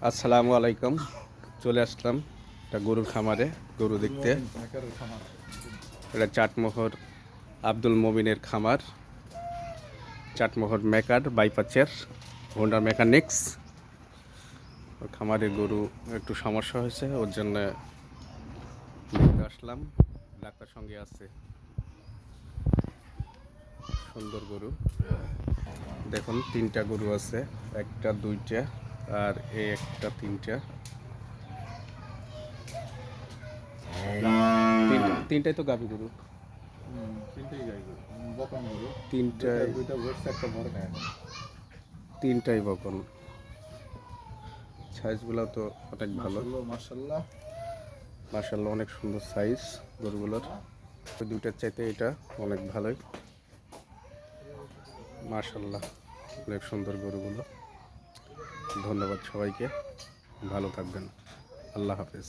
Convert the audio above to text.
আসসালামু আলাইকুম। চলে আসলাম একটা গরুর খামারে গরু দেখতে। এটা চাটমোহর আব্দুল মমিনের খামার। চাটমোহর মেকার বাইপাচের হোন্ডা মেকানিক্স। খামারে গরু একটু সমস্যা হয়েছে, ওর জন্য দেখতে আসলাম। ডাক্তার সঙ্গে আছে। সুন্দর গরু দেখুন, 3টা গরু আছে, একটা 2টা আর এই একটা 3টা। তিনটাই তো গাভী গরু। তিনটাই বকন। সাইজগুলো তো অনেক ভালো, মাশাআল্লাহ অনেক সুন্দর সাইজ গরুগুলোর। ওই দুইটার চাইতে এটা অনেক ভালোই, মাশাআল্লাহ অনেক সুন্দর গরুগুলো। ধন্যবাদ সবাইকে, ভালো থাকবেন, আল্লাহ হাফেজ।